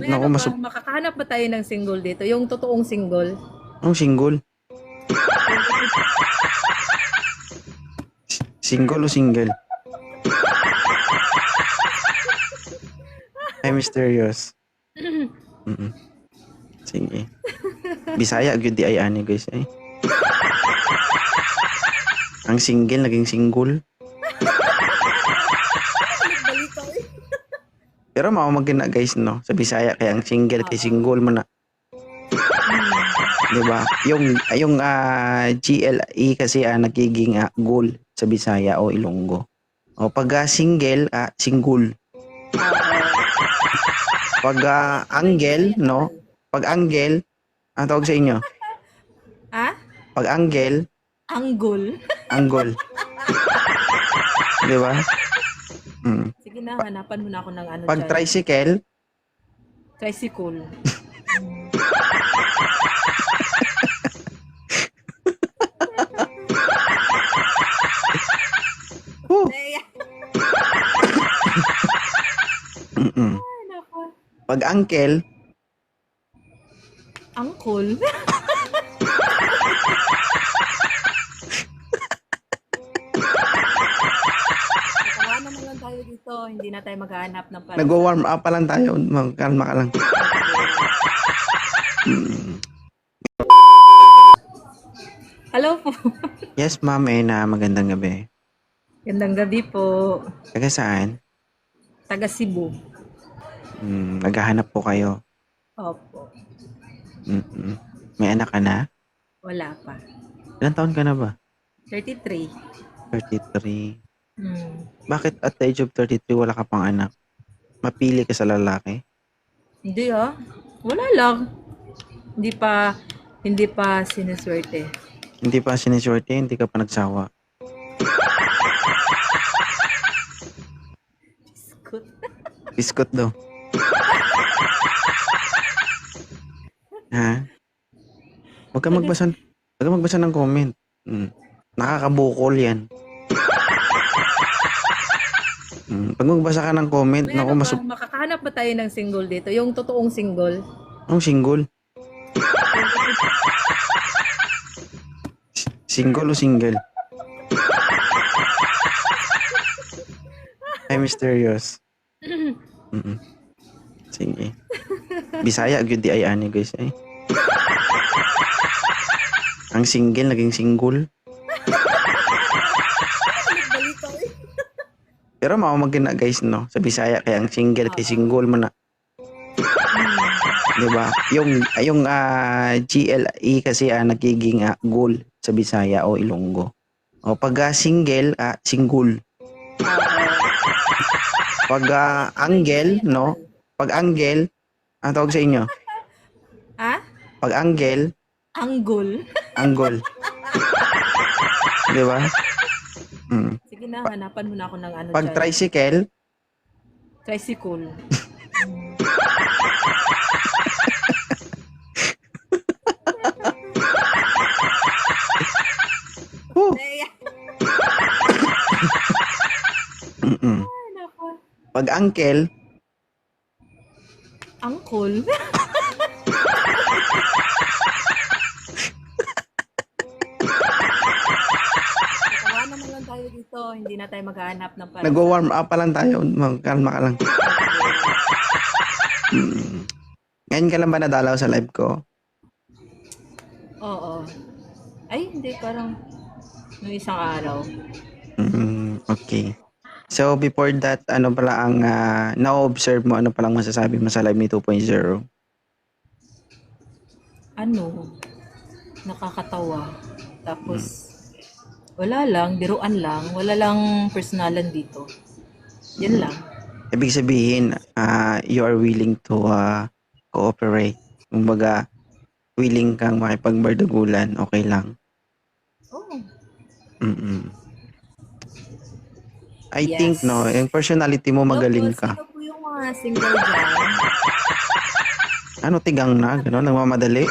May Naku, ano ba, makakahanap ba tayo ng single dito? Yung totoong single? Anong single? Single o single? Ay, mysterious. Mm-mm. Sige. Bisaya, good di ay ani guys eh. Ang single, naging single. Balita eh. Pero mamamagin na guys, no? Sa Bisaya, kaya ang single kay single mo na. Diba? Yung GLE kasi nagiging goal sa Bisaya o Ilonggo. O pag single, single. Pag angle, no? Pag angle, ang tawag sa inyo? Ha? Pag angle, Anggol. angle. Diba? Sige na, hanapan mo na ako ng ano Pag dyan. tricycle, Tricycle. Ay, nako. pag uncle, Angkol. Tawanan na lang tayo dito. Hindi na tayo maghahanap ng para. nag-warm up pa lang tayo. Magkalma ka lang. Hello po. Yes, ma'am, magandang gabi. Gandang gabi po. Taga saan? Taga Cebu. Naghahanap po kayo. Opo. May anak ka na? Wala pa. Ilang taon ka na ba? 33. 33. Hmm. Bakit at the age of 33 wala ka pang anak? Mapili ka sa lalaki? Hindi ah. Wala lang. Hindi pa sinuswerte. Hindi pa siniswerte, hindi ka pa nagsawa. Biskut. Biskot daw. Ha? Huwag ka magbasa ng comment. Nakakabukol yan. Pag magbasa ka ng comment, May naku, ano ba, makakahanap ba tayo ng single dito? Yung totoong single? Anong single? Single o single? Ay, mysterious. Sige. Bisaya, good di ay ani guys eh. Ang single, naging single. Balita eh. Pero mamamagin na guys, no? Sa Bisaya, kaya ang single kay single mo na. Diba? Yung GLE kasi nagiging goal sa Bisaya o Ilonggo. O pag single, single. Pag angle, no? Pag angle, ang tawag sa inyo? Ha? Pag angle, Anggol. angle. Diba? Sige na, hanapan mo na ako ng ano Pag dyan. tricycle, Tricycle. Ay, nako. pag uncle, Angkol. Tawanan na lang tayo dito. Hindi na tayo maghahanap ng para. nag-warm up pa lang tayo. Magkalma ka lang. Ngayon ka lang ba nadalaw sa live ko? Oo. Ay, hindi. Parang nung isang araw. Okay. So, before that, ano pala ang na-observe mo? Ano palang masasabi mo sa live ni 2.0? Ano? Nakakatawa. Tapos, wala lang. Biruan lang. Wala lang personalan dito. Yan lang. Ibig sabihin, you are willing to cooperate. Kumbaga, willing kang makipagbardagulan, okay lang. Oh. I Yes. think, no, yung personality mo magaling ka. Sino po yung mga single dyan? Ano, tigang na, gano'n, nagmamadali.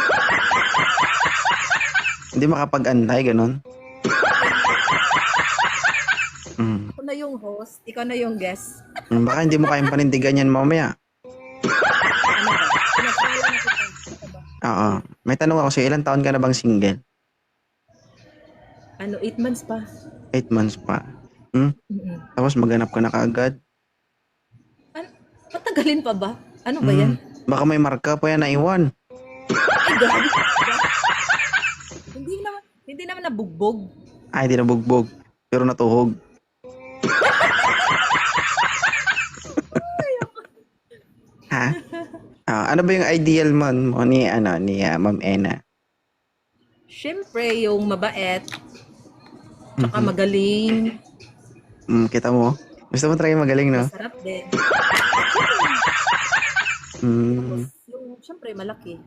Hindi makapag-antay, gano'n. Ako na yung host, ikaw na yung guest. Baka hindi mo kayang panindigan yan mamaya. Ano Pinagpala na kita. Ano ba? Oo. May tanong ako sa'yo, ilang taon ka na bang single? Ano, 8 months pa. 8 months pa. Hmm? Mm-mm. Tapos maghanap ka na kaagad? Patagalin pa ba? Ano ba yan? Baka may marka pa yan na iwan. Ay, grabe. Hindi naman nabugbog. Ay, di nabugbog. Pero natuhog. Ha? Ano ba yung ideal mo ni Ma'am Ena? Siyempre, yung mabait, tsaka magaling, Kita mo? Gusto mo try magaling, no? masarap din. Yung, siyempre, malaki.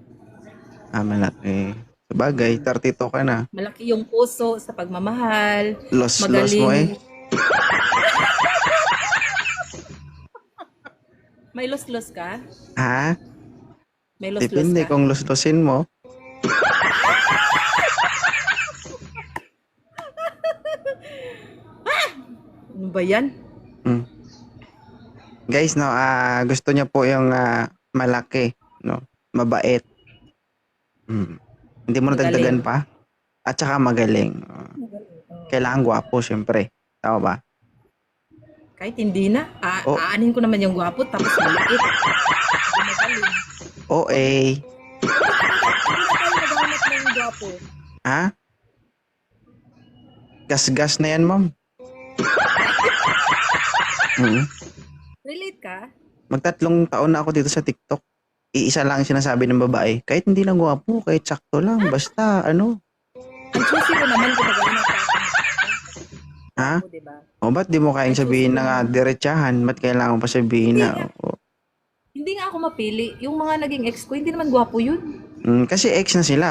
Malaki. Sabagay, 32 ka na. Malaki yung puso sa pagmamahal. Los Magaling. mo eh. May los-los ka? Ha? May los-los Depende ka? kung los-losin mo. Ano ba yan? Guys, no, gusto niya po yung malaki, no? Mabait. Hindi mo na Magaling. dagdagan pa. At saka magaling. Kailangan gwapo, syempre. Tama ba? Kahit hindi na. Oh. Aanin ko naman yung gwapo tapos maliit. Hindi magaling. OA. Hindi na tayo maghanap ng gwapo. Ha? Gas-gas na yan, ma'am. Relate ka? Magtatlong taon na ako dito sa TikTok. Iisa lang ang sinasabi ng babae. Kahit hindi lang gwapo, kahit sakto lang. Basta, ano. Ang choosy ko naman kung magaling ako. Ha? Diba? O, ba't di mo kayang sabihin na diretsahan? Ba't kailangan pa sabihin na? Hindi nga ako mapili. Yung mga naging ex ko, hindi naman gwapo yun. Kasi ex na sila.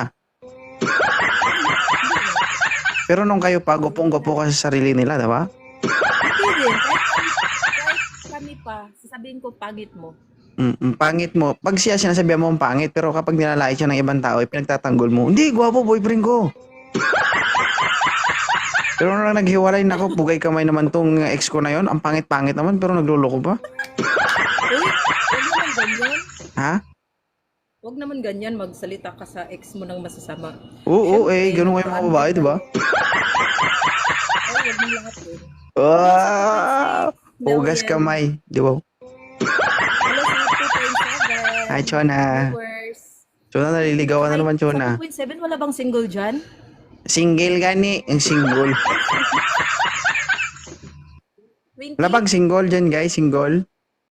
Pero nung kayo pa, gupong-gupo ka sa sarili nila, diba? Hindi din. Kahit kami pa, sasabihin ko, pagit mo. Pangit mo. Pag siya sinasabihan mo ang pangit, pero kapag nilalait siya ng ibang tao, pinagtatanggol mo, hindi, gwapo, boyfriend ko. Pero nung naghiwalay na ako, pugay kamay naman tong ex ko na yon. Ang pangit-pangit naman, pero nagluloko pa. Uy, huwag naman ganyan. Ha? Huwag naman ganyan, magsalita ka sa ex mo ng masasama. Oo, Siyempre, ganun kayo mga babae, diba? Ay, huwag mo lahat yun. Hugas kamay, di ba? Hello sa 2.7. Hi, Chona. Viewers. Chona, naliligawan na naman, Chona. Sa 2.7, wala bang single dyan? Single gani, ang single. Winky? Wala bang single dyan, guys? Single?